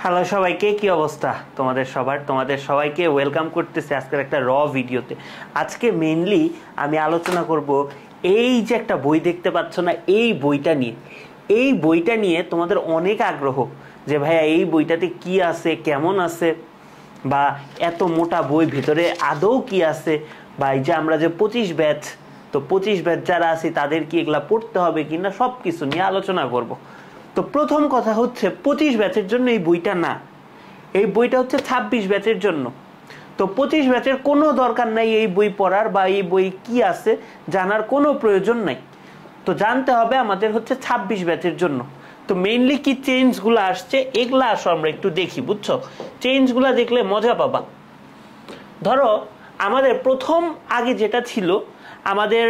Hello সবাইকে, কি অবস্থা তোমাদের সবাইকে ওয়েলকাম করতেছি আজকের একটা ভিডিওতে। আজকে মেইনলি আমি আলোচনা করব এই যে একটা বই দেখতে পাচ্ছ না, এই বইটা নিয়ে তোমাদের অনেক আগ্রহ যে ভাইয়া এই বইটাতে কি আছে, কেমন আছে, বা এত মোটা বই ভিতরে আদৌ কি আছে, বা এই যে আমরা যে 25 ব্যাচ, তো 25 ব্যাচ যারা আছি তাদের কি এগুলা পড়তে হবে কিনা সব কিছু নিয়ে আলোচনা করব। তো প্রথম কথা হচ্ছে 25 ব্যাচের জন্য এই বইটা না, এই বইটা হচ্ছে 26 ব্যাচের জন্য। তো 25 ব্যাচের কোনো দরকার নাই এই বই পড়ার, বা এই বই কি আছে জানার কোনো প্রয়োজন নাই। তো জানতে হবে আমাদের হচ্ছে 26 ব্যাচের জন্য। তো মেইনলি কি চেঞ্জগুলো আসছে এগুলা আসো আমরা একটু দেখি, বুঝছো? চেঞ্জগুলো দেখলে মজা পাবা। ধরো আমাদের প্রথম আগে যেটা ছিল, আমাদের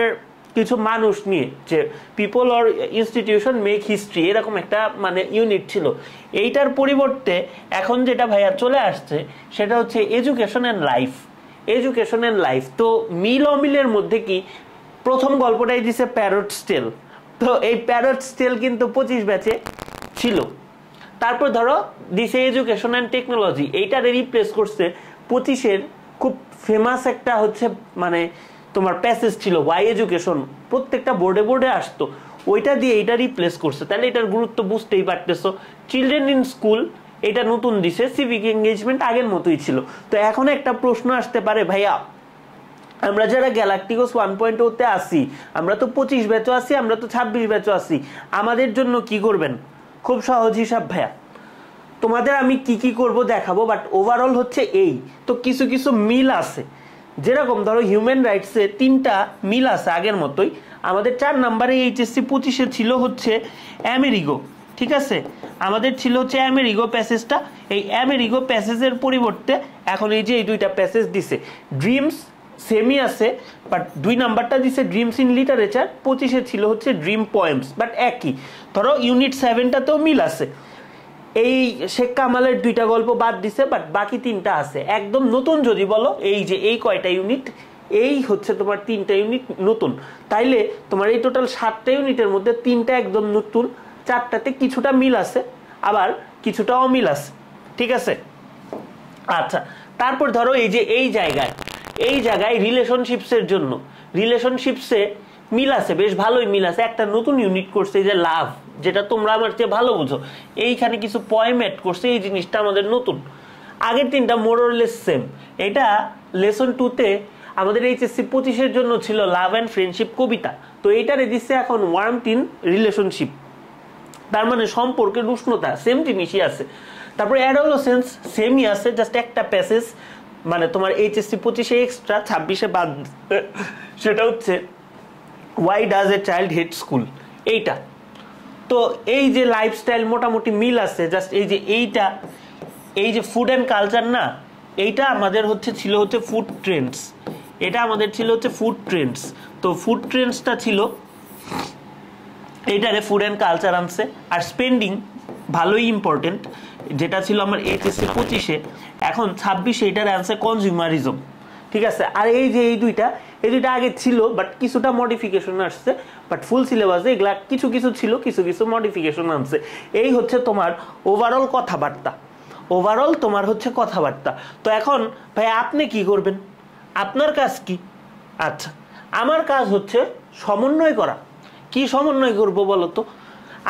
কিছু মানুষ নিয়ে যে people or institution make history, এরকম একটা মানে ইউনিট ছিল। এইটার পরিবর্তে এখন যেটা ভাইয়া চলে আসছে সেটা হচ্ছে এডুকেশন অ্যান্ড লাইফ। তো মিল অমিলের মধ্যে কি প্রথম গল্পটাই দিছে প্যারটস টেল। তো এই প্যারটস টেল কিন্তু 25 ব্যাচে ছিল। তারপর ধরো দিছে এডুকেশন অ্যান্ড টেকনোলজি, এইটারে রিপ্লেস করছে 25-এর খুব ফেমাস একটা হচ্ছে মানে তোমার প্যাসেজ ছিল ওয়াই এডুকেশন, প্রত্যেকটা বোর্ডে আসতো, ওইটা দিয়ে এইটা রিপ্লেস করছে। তাহলে এটার গুরুত্ব বুঝতেই পারতেছো। চিলড্রেন ইন স্কুল এটা নতুন দিছে, সিভিক এঙ্গেজমেন্ট আগের মতোই ছিল। তো এখন একটা প্রশ্ন আসতে পারে, ভাইয়া আমরা যারা গ্যালাক্টিকোস 1.0-তে আসি, আমরা তো 25 ব্যাচও আসি, আমরা তো 26 ব্যাচও আসি, আমাদের জন্য কি করবেন? খুব সহজ হিসাব ভাইয়া, তোমাদের আমি কি করব দেখাবো, বাট ওভারঅল হচ্ছে এই। তো কিছু কিছু মিল আছে, যেরকম ধরো হিউম্যান রাইটসে 3টা মিল আছে আগের মতোই। আমাদের 4 নম্বরে এইচএসসি 25-এ ছিল হচ্ছে আমেরিগো, ঠিক আছে? আমাদের ছিল হচ্ছে আমেরিগো প্যাসেজটা। এই আমেরিগো প্যাসেজের পরিবর্তে এখন এই যে এই দুইটা প্যাসেজ দিছে। ড্রিমস সেমই আছে, বাট 2 নাম্বারটা দিছে ড্রিমস ইন লিটারেচার, 25-এ ছিল হচ্ছে ড্রিম পোয়েমস, বাট একই। ধরো ইউনিট 7টাতেও মিল আছে। এই শেখ কামালের 2টা গল্প বাদ দিছে, বাট বাকি 3টা আছে একদম নতুন। যদি বলো এই যে এই কয়টা ইউনিট, এই হচ্ছে তোমার 3টা ইউনিট নতুন। তাইলে তোমার এই টোটাল 7টা ইউনিটের মধ্যে 3টা একদম নতুন, 4টাতে কিছুটা মিল আছে, আবার কিছুটা অমিল আছে, ঠিক আছে? আচ্ছা, তারপর ধরো এই যে এই জায়গায় রিলেশনশিপসের জন্য, রিলেশনশিপসে মিল আছে, বেশ ভালোই মিল আছে। একটা নতুন ইউনিট করছে যে লাভ, যেটা তোমরা আমার চেয়ে ভালো বুঝো। এইখানে কিছু পয়েম অ্যাড করছে, এই জিনিসটা আমাদের নতুন। আগের 3টা মোর অর লেস সেম। এটা লেসন 2-তে আমাদের এইচএসসি 25-এর জন্য ছিল লাভ অ্যান্ড ফ্রেন্ডশিপ কবিতা। তো এইটারে দিচ্ছে এখন ওয়ার্মথ ইন রিলেশনশিপ, তার মানে সম্পর্কের উষ্ণতা, সেম জিনিসই আছে। তারপরে অ্যাডোলেসেন্স সেমই আছে, জাস্ট একটা প্যাসেজ মানে তোমার এইচএসসি 25-এ এক্সট্রা, 26-এ বাদ, সেটা হচ্ছে why does a child hate school, এইটা। তো এই যে লাইফস্টাইল মোটামুটি মিল আছে, জাস্ট এই যে ফুড অ্যান্ড কালচার না, এইটা আমাদের ছিল হচ্ছে ফুড ট্রেন্ডস, এটা আমাদের ছিল হচ্ছে ফুড ট্রেন্ডস। তো ফুড ট্রেন্ডসটা ছিল এইটারে ফুড অ্যান্ড কালচার আনছে। আর স্পেন্ডিং ভালোই ইম্পর্টেন্ট, যেটা ছিল আমার এইচএসসি 25-এ, এখন 26-এ এটার আনছে কনজিউমারিজম, ঠিক আছে? আর এই যে এই দুইটা আগে ছিল, বাট কিছুটা মডিফিকেশন আসছে, বাট ফুল সিলেবাসে এগুলা কিছু ছিল, কিছু মডিফিকেশন আনছে। এই হচ্ছে তোমার ওভারঅল কথাবার্তা। তো এখন ভাই আপনি কি করবেন? আপনার কাজ কি? আচ্ছা, আমার কাজ হচ্ছে সমন্বয় করা। কি সমন্বয় করব বলো তো?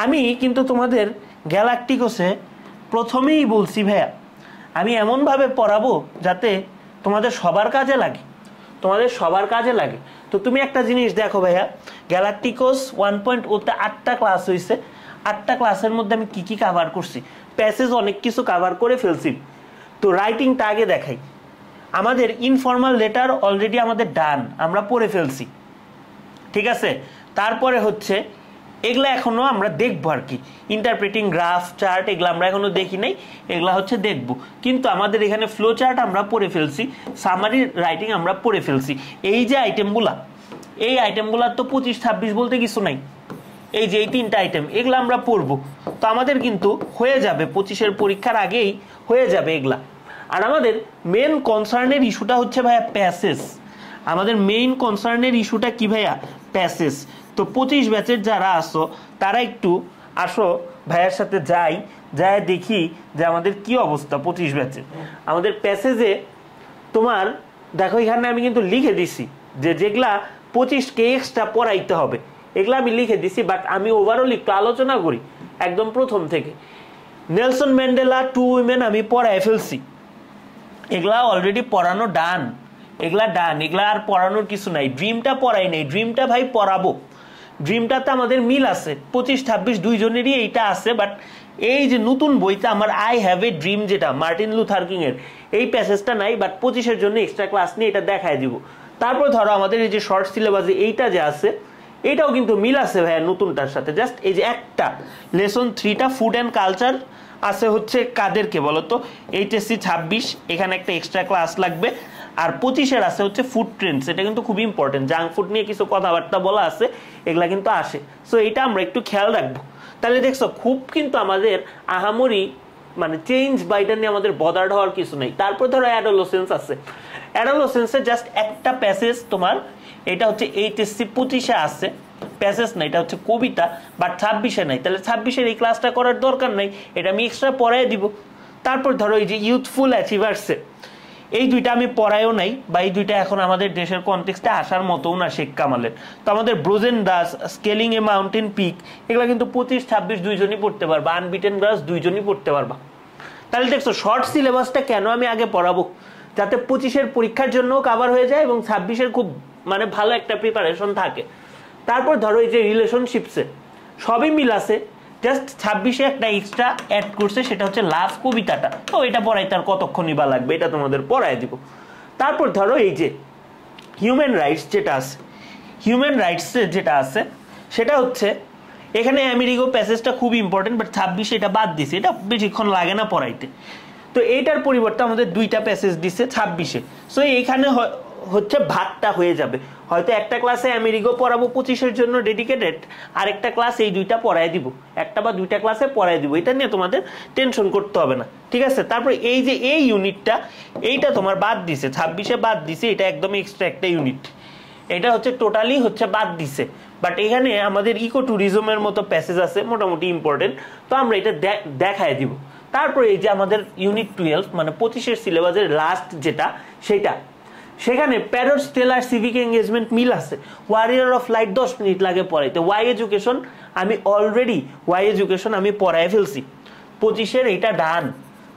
আমি কিন্তু তোমাদের গ্যালাক্টিকোসে প্রথমেই বলছি ভাইয়া, আমি এমনভাবে পড়াবো যাতে তোমাদের সবার কাজে লাগে। তো তুমি একটা জিনিস দেখো ভাইয়া, গ্যালাক্টিকোস 1.0-তে 8টা ক্লাস হয়েছে। 8টা ক্লাসের মধ্যে আমি কি কাভার করছি? প্যাসেজ অনেক কিছু কাভার করে ফেলছি। তো রাইটিংটা আগে দেখাই। আমাদের ইনফর্মাল লেটার অলরেডি আমাদের ডান, আমরা পড়ে ফেলছি, ঠিক আছে? তারপরে হচ্ছে এগুলা এখনো আমরা দেখবো আর কি, ইন্টারপ্রেটিং গ্রাফ চার্ট, এগুলো আমরা এখনো দেখি নাই, এগুলা হচ্ছে দেখবো। কিন্তু আমাদের এখানে ফ্লো চার্ট আমরা পড়ে ফেলছি, সামারি রাইটিং আমরা পড়ে ফেলছি। এই যে আইটেমগুলার তো 25-26 বলতে কিছু নাই। এই যে এই 3টা আইটেম, এগুলা আমরা পড়বো। তো আমাদের কিন্তু হয়ে যাবে 25-এর পরীক্ষার আগেই হয়ে যাবে এগুলা। আর আমাদের মেন কনসার্নের ইস্যুটা হচ্ছে ভাইয়া প্যাসেজ। আমাদের মেইন কনসার্নের ইস্যুটা কি ভাইয়া? প্যাসেজ। তো 25 ব্যাচের যারা আসো তারা একটু আসো ভাইয়ার সাথে যাই, যায় দেখি যে আমাদের কি অবস্থা 25 ব্যাচে। আমাদের প্যাসেজে তোমার দেখো এখানে আমি কিন্তু লিখে দিছি যে যেগুলা 25K এক্সট্রা পড়াইতে হবে এগুলা আমি লিখে দিছি, বাট আমি ওভারঅল একটু আলোচনা করি একদম প্রথম থেকে। নেলসন ম্যান্ডেলা 2 উইমেন আমি পড়ায় ফেলছি, এগুলা অলরেডি পড়ানো ডান, এগুলা ডান, এগুলা আর পড়ানোর কিছু নাই। ড্রিমটা পড়াই নাই, ড্রিমটা ভাই পড়াবো, ড্রিমটাতে আমাদের মিল আছে 25-26 দুইজনেরই এইটা আছে। বাট এই যে নতুন বইতে আমার আই হ্যাভ এ ড্রিম যেটা মার্টিন লুথার কিং এর এই প্যাসেজটা নাই, বাট 25-এর জন্য এক্সট্রা ক্লাস নিয়ে এটা দেখায় দিব। তারপর ধরো আমাদের এই যে শর্ট সিলেবাসে এইটা যে আছে এটাও কিন্তু মিল আছে ভাইয়া নতুনটার সাথে। জাস্ট এই যে একটা লেসন 3টা ফুড অ্যান্ড কালচার আছে হচ্ছে কাদেরকে বলতো, এইচএসসি 26 এখানে একটা এক্সট্রা ক্লাস লাগবে। আর 25-এর আছে হচ্ছে ফুড ট্রেন্ডস, এটা কিন্তু খুব ইম্পর্টেন্ট, জাঙ্ক ফুড নিয়ে কিছু কথাবার্তা বলা আছে এগুলা কিন্তু আসে। সো এটা আমরা একটু খেয়াল রাখবো। তাহলে দেখছো খুব কিন্তু আমাদের আহামরি মানে চেঞ্জ বা এটা নিয়ে আমাদের বদার্ড হওয়ার কিছু নেই। তারপর ধরো অ্যাডোলেসেন্স আছে, অ্যাডোলেসেন্সে জাস্ট একটা প্যাসেজ তোমার, এটা হচ্ছে এইচএসসি 25-এ আছে প্যাসেজ না, এটা হচ্ছে কবিতা, বাট 26-এ নাই। তাহলে 26-এর এই ক্লাসটা করার দরকার নাই, এটা আমি এক্সট্রা পড়াই দিব। তারপর ধরো এই যে ইউথফুল অ্যাচিভার্সে এই দুইটা আমি পড়াইও নাই, বা এই দুইটা এখন আমাদের দেশের কনটেক্সটে আসার মতও না শেখ কামালের। তো আমাদের Brojen Das, scaling a mountain peak, এগুলো কিন্তু 25-26 দুইজনই পড়তে পারবা, আনবিটেন ব্রাস দুইজনই পড়তে পারবা। তাহলে দেখছো শর্ট সিলেবাসটা কেন আমি আগে পড়াবো, যাতে 25-এর পরীক্ষার জন্যও কাভার হয়ে যায় এবং 26-এর খুব মানে ভালো একটা প্রিপারেশন থাকে। তারপর ধরো এই যে রিলেশনশিপসে সবই মিল আছে, জাস্ট 26-এ একটা এক্সট্রা অ্যাড করছে, সেটা হচ্ছে লাভ কবিতাটা। তো এটা পড়াই তার কতক্ষণই বা লাগবে, এটা তোমাদের পড়ায় দিব। তারপর ধরো এই যে হিউম্যান রাইটস যেটা আছে, হিউম্যান রাইটসে যেটা আছে সেটা হচ্ছে এখানে আমেরিগো প্যাসেজটা খুব ইম্পর্টেন্ট, বাট 26-এ এটা বাদ দিছে, এটা বেশিক্ষণ লাগে না পড়াইতে। তো এইটার পরিবর্তে আমাদের দুইটা প্যাসেজ দিছে 26-এ। সো এইখানে হচ্ছে ভাগটা হয়ে যাবে, হয়তো একটা ক্লাসে আমেরিগো পড়াবো 25-এর জন্য ডেডিকেটেড, আর একটা ক্লাস এই দুইটা পড়ায় দিব, একটা বা দুইটা ক্লাসে পড়ায় দিব, এটা নিয়ে তোমাদের টেনশন করতে হবে না, ঠিক আছে। তারপর এই যে এই ইউনিটটা এইটা তোমার বাদ দিছে 26-এ বাদ দিছে, এটা একদম এক্সট্রা একটা ইউনিট, এটা হচ্ছে টোটালি হচ্ছে বাদ দিছে। বাট এখানে আমাদের ইকো ট্যুরিজমের মতো প্যাসেজ আছে মোটামুটি ইম্পর্টেন্ট, তো আমরা এটা দেখায় দিব। তারপরে এই যে আমাদের ইউনিট 12 মানে 25-এর সিলেবাসের লাস্ট যেটা সেটা, সেখানে প্যারট স্টেলার সিভিক এঙ্গেজমেন্ট মিল আছে। ওয়ারিয়র অফ লাইট 10 মিনিট লাগে পড়াইতে। ওয়াই এডুকেশন আমি অলরেডি আমি পড়ায় ফেলছি, 25-এর এটা ডান,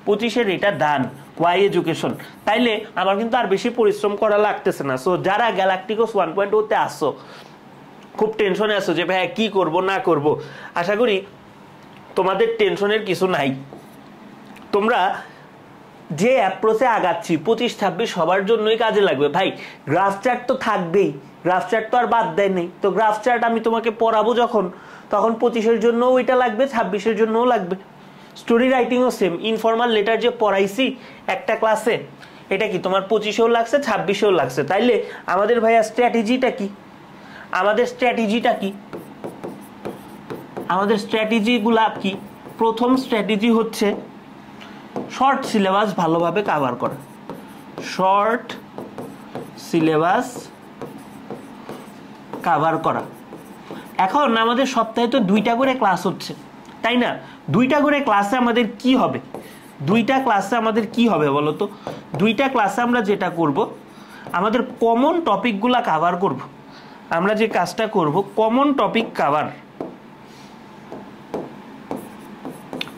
25-এর এটা ডান ওয়াই এডুকেশন। তাইলে আমার কিন্তু আর বেশি পরিশ্রম করা লাগতেছে না। সো যারা গ্যালাকটিকোস 1.0-তে আসো, খুব টেনশনে আসো যে ভাই কি করব না করব, আশা করি তোমাদের টেনশনের কিছু নাই। তোমরা যে অ্যাপ্রোচে আগাচ্ছি 25-26 সবার জন্যই কাজে লাগবে ভাই। গ্রাফ চার্ট তো থাকবেই, গ্রাফ চার্ট তো আর বাদ দেয় নেই। তো গ্রাফ চার্ট আমি তোমাকে পড়াবো যখন, তখন 25-এর জন্যও ওইটা লাগবে, 26-এর জন্যও লাগবে। স্টোরি রাইটিংও সেম, ইনফর্মাল লেটার যে পড়াইছি একটা ক্লাসে, এটা কি তোমার 25-এও লাগছে 26-এও লাগছে। তাইলে আমাদের ভাইয়া স্ট্র্যাটেজিটা কি, আমাদের স্ট্র্যাটেজিগুলা কি? প্রথম স্ট্র্যাটেজি হচ্ছে শর্ট সিলেবাস ভালোভাবে কভার করা, শর্ট সিলেবাস কভার করা। এখন আমাদের সপ্তাহে তো 2টা করে ক্লাস হচ্ছে, তাই না? 2টা করে ক্লাসে আমাদের কি হবে, 2টা ক্লাসে আমাদের কি হবে বলো তো? 2টা ক্লাসে আমরা যেটা করব, আমাদের কমন টপিকগুলা কভার করব। আমরা যে কাজটা করব কমন টপিক কভার,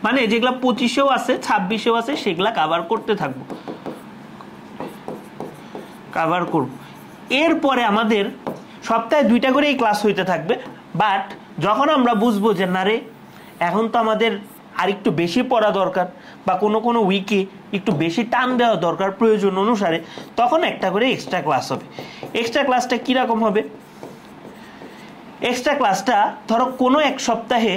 মানে যেগুলা 25-এও আছে 26-এও আছে সেগুলা কভার করতে থাকবো, কভার করব। এরপরে আমাদের সপ্তাহে 2টা করে এই ক্লাস হইতে থাকবে। বাট যখন আমরা বুঝবো যে না রে এখন তো আমাদের আর একটু বেশি পড়া দরকার, বা কোনো উইকে একটু বেশি টান দেওয়া দরকার প্রয়োজন অনুসারে, তখন একটা করে এক্সট্রা ক্লাস হবে। এক্সট্রা ক্লাসটা কিরকম হবে? এক্সট্রা ক্লাসটা ধরো কোনো এক সপ্তাহে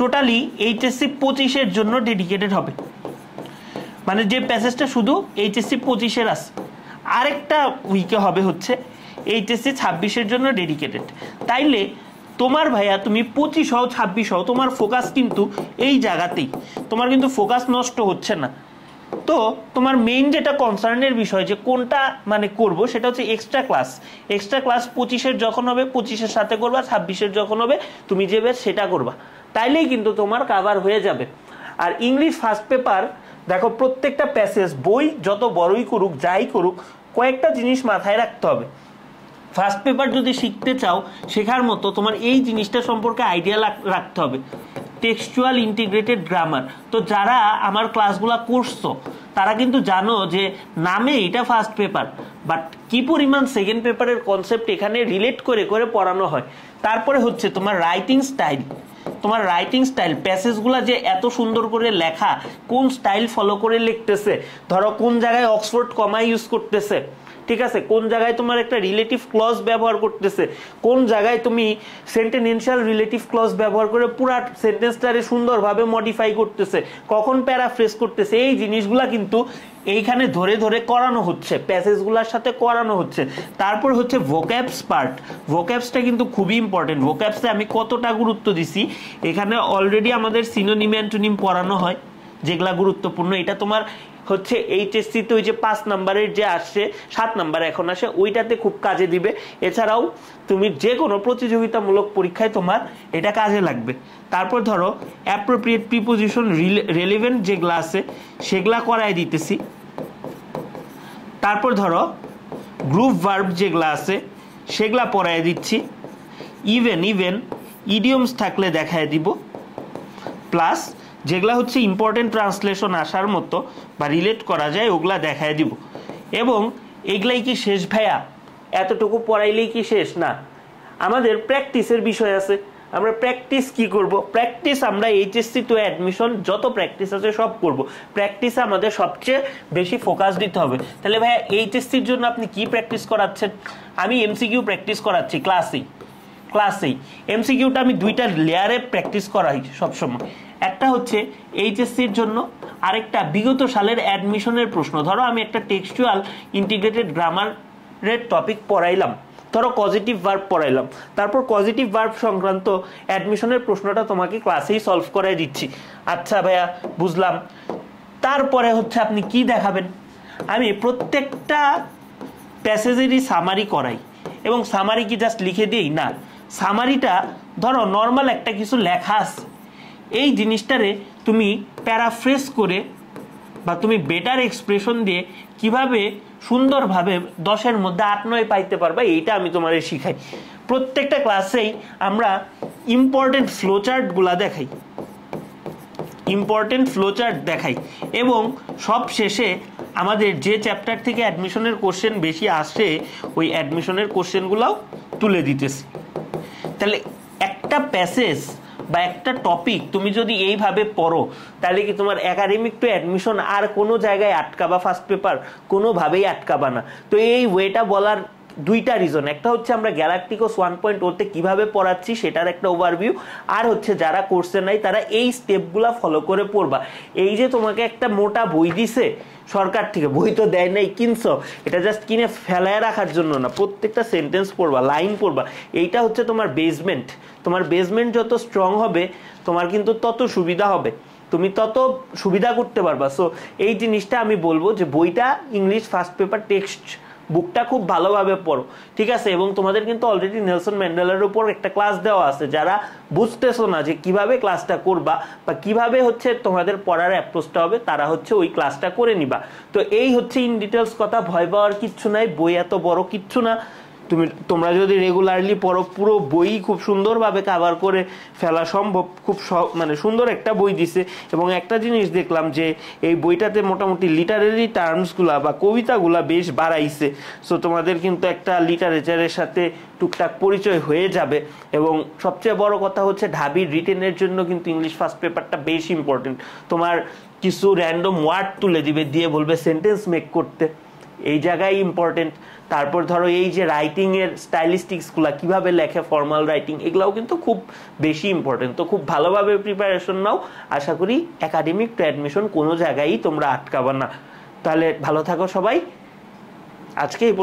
টোটালি এইচএসসি 25-এর জন্য ডেডিকেটেড হবে, মানে যে প্যাসেজটা শুধু এইচএসসি 25-এর আছে, আরেকটা উইকে হবে হচ্ছে এইচএসসি 26-এর জন্য ডেডিকেটেড। তাইলে তোমার ভাইয়া তুমি 25 হও 26 হও, তোমার ফোকাস কিন্তু এই জায়গাতেই, তোমার কিন্তু ফোকাস নষ্ট হচ্ছে না। তো তোমার মেইন যেটা কনসার্নের বিষয় যে কোনটা মানে করব, সেটা হচ্ছে এক্সট্রা ক্লাস। এক্সট্রা ক্লাস 25-এর যখন হবে 25-এর সাথে করবা, 26-এর যখন হবে তুমি যে ব্যাচ সেটা করবা, তাইলেই কিন্তু তোমার কভার হয়ে যাবে। আর ইংলিশ ফার্স্ট পেপার দেখো প্রত্যেকটা প্যাসেজ বই যত বড়ই করুক যাই করুক কয়েকটা জিনিস মাথায় রাখতে হবে। ফার্স্ট পেপার যদি শিখতে চাও শেখার মতো তোমার এই জিনিসটা সম্পর্কে আইডিয়া রাখতে হবে, টেক্সচুয়াল ইন্টিগ্রেটেড গ্রামার। তো যারা আমার ক্লাসগুলো করছো তারা কিন্তু জানো যে নামে এটা ফার্স্ট পেপার, বাট কি পরিমাণ সেকেন্ড পেপারের কনসেপ্ট এখানে রিলেট করে করে পড়ানো হয়। তারপরে হচ্ছে তোমার রাইটিং স্টাইল, তোমার রাইটিং স্টাইল, প্যাসেজগুলো যে এত সুন্দর করে লেখা, কোন স্টাইল ফলো করে লিখতেছে, ধরো কোন জায়গায় অক্সফোর্ড কমা ইউজ করতেছে, ঠিক আছে, কোন জায়গায় তোমার একটা রিলেটিভ ক্লজ ব্যবহার করতেছে, কোন জায়গায় তুমি সেন্টেন্সিয়াল রিলেটিভ ক্লজ ব্যবহার করে পুরো সেন্টেন্সটারে সুন্দরভাবে মডিফাই করতেছে, কখন প্যারাফ্রেজ করতেছে, এই জিনিসগুলা কিন্তু এইখানে ধরে ধরে করানো হচ্ছে, প্যাসেজগুলোর সাথে করানো হচ্ছে। তারপর হচ্ছে ভোক্যাবস পার্ট, ভোক্যাবসটা কিন্তু খুবই ইম্পর্টেন্ট। ভোক্যাবসে আমি কতটা গুরুত্ব দিছি, এখানে অলরেডি আমাদের সিনোনিম অ্যান্টোনিম পড়ানো হয় যেগুলা গুরুত্বপূর্ণ। এটা তোমার হচ্ছে এইচএসসিতে ওই যে 5 নাম্বারের যে আসছে, 7 নাম্বার এখন আসে, ওইটাতে খুব কাজে দিবে। এছাড়াও তুমি যে কোনো প্রতিযোগিতামূলক পরীক্ষায় তোমার এটা কাজে লাগবে। তারপর ধরো অ্যাপ্রোপ্রিয়েট প্রিপোজিশন, রেলেভেন্ট যেগুলো আছে সেগুলা করাই দিতেছি। তারপর ধরো গ্রুপ ভার্ব যেগুলো আছে সেগুলা পড়াই দিচ্ছি। ইভেন ইডিয়মস থাকলে দেখায় দিব, প্লাস যেগুলা হচ্ছে ইম্পর্টেন্ট ট্রান্সলেশন আসার মতো বা রিলেট করা যায় ওগুলা দেখায় দিব। এবং এগুলাই কি শেষ ভাইয়া, এতটুকু পড়াইলেই কি শেষ? না, আমাদের প্র্যাকটিসের বিষয় আছে। আমরা প্র্যাকটিস কি করব? প্র্যাকটিস আমরা এইচএসসি টু অ্যাডমিশন যত প্র্যাকটিস আছে সব করব। প্র্যাকটিসে আমাদের সবচেয়ে বেশি ফোকাস দিতে হবে। তাহলে ভাইয়া এইচএসসির জন্য আপনি কি প্র্যাকটিস করাচ্ছেন? আমি এমসিকিউ প্র্যাকটিস করাচ্ছি ক্লাসেই। এমসিকিউটা আমি 2টা লেয়ারে প্র্যাকটিস করাই সবসময়। একটা হচ্ছে এইচএসসির জন্য, আরেকটা বিগত সালের অ্যাডমিশনের প্রশ্ন। ধরো আমি একটা টেক্সচুয়াল ইন্টিগ্রেটেড গ্রামারের টপিক পড়াইলাম, ধরো পজিটিভ ভার্ব পড়াইলাম, তারপর পজিটিভ ভার্ব সংক্রান্ত অ্যাডমিশনের প্রশ্নটা তোমাকে ক্লাসেই সলভ করাই দিচ্ছি। আচ্ছা ভাইয়া বুঝলাম। তারপরে হচ্ছে আপনি কি দেখাবেন? আমি প্রত্যেকটা প্যাসেজেরই সামারি করাই, এবং সামারি কি জাস্ট লিখে দিই না, সামারিটা ধরো নর্মাল একটা কিছু লেখা আছে, এই জিনিসটারে তুমি প্যারাফ্রেজ করে বা তুমি বেটার এক্সপ্রেশন দিয়ে কিভাবে সুন্দরভাবে 10-এর মধ্যে 8-9 পাইতে পারবা, এইটা আমি তোমারে শিখাই। প্রত্যেকটা ক্লাসেই আমরা ইম্পর্টেন্ট ফ্লোচার্টগুলা দেখাই, এবং সব শেষে আমাদের যে চ্যাপ্টার থেকে অ্যাডমিশনের কোশ্চেন বেশি আসে ওই অ্যাডমিশনের কোশ্চেনগুলাও তুলে দিতেছি। তাহলে একটা প্যাসেজ বা একটা টপিক তুমি যদি এইভাবে পড়ো তাহলে কি তোমার একাডেমিক টু অ্যাডমিশন আর কোনো জায়গায় আটকাবা ফার্স্ট পেপার কোনোভাবেই আটকাবা না। তো এই ওয়েটা বলার 2টা রিজন, একটা হচ্ছে আমরা গ্যালাকটিকোস 1.0 কিভাবে পড়াচ্ছি সেটার একটা ওভারভিউ, আর হচ্ছে যারা কোর্সে নাই তারা এই স্টেপগুলা ফলো করে পড়বা। এই যে তোমাকে একটা মোটা বই দিছে সরকার থেকে, বই তো দেয় নাই, কিনছো, এটা জাস্ট কিনে ফেলায় রাখার জন্য না, প্রত্যেকটা সেন্টেন্স পড়বা, লাইন পড়বা। এইটা হচ্ছে তোমার বেসমেন্ট। তোমার বেসমেন্ট যত স্ট্রং হবে তোমার কিন্তু তত সুবিধা হবে, তুমি তত সুবিধা করতে পারবা। সো এই জিনিসটা আমি বলবো যে বইটা ইংলিশ ফার্স্ট পেপার টেক্সট বুকটা খুব ভালোভাবে পড়ো, ঠিক আছে। এবং তোমাদের কিন্তু অলরেডি নেলসন ম্যান্ডেলার উপর একটা ক্লাস দেওয়া আছে, যারা বুঝতেছো না যে কিভাবে ক্লাসটা করবা বা কিভাবে হচ্ছে তোমাদের পড়ার অ্যাপ্রোচটা হবে, তারা হচ্ছে ওই ক্লাসটা করে নিবা। তো এই হচ্ছে ইন ডিটেলস কথা, ভয় পাওয়ার কিচ্ছু নাই, বই এত বড় কিচ্ছু না। তোমরা যদি রেগুলারলি পড়ো পুরো বই খুব সুন্দরভাবে কভার করে ফেলা সম্ভব। খুব মানে সুন্দর একটা বই দিছে। এবং একটা জিনিস দেখলাম যে এই বইটাতে মোটামুটি লিটারেরি টার্মসগুলা বা কবিতাগুলা বেশ বাড়াইছে। সো তোমাদের কিন্তু একটা লিটারেচারের সাথে টুকটাক পরিচয় হয়ে যাবে। এবং সবচেয়ে বড় কথা হচ্ছে ঢাবির রিটেনের জন্য কিন্তু ইংলিশ ফার্স্ট পেপারটা বেশ ইম্পর্টেন্ট। তোমার কিছু র্যান্ডম ওয়ার্ড তুলে দিবে, দিয়ে বলবে সেন্টেন্স মেক করতে, এই জায়গায় ইম্পর্টেন্ট। তারপর ধরো এই যে রাইটিং এর স্টাইলিস্টিক্সগুলো কিভাবে লেখে, ফর্মাল রাইটিং, এগুলাও কিন্তু খুব বেশি ইম্পর্টেন্ট। তো খুব ভালোভাবে প্রিপারেশন নাও, আশা করি একাডেমিক টু অ্যাডমিশন কোনো জায়গায় তোমরা আটকাবা না। তাহলে ভালো থাকো সবাই, আজকে এই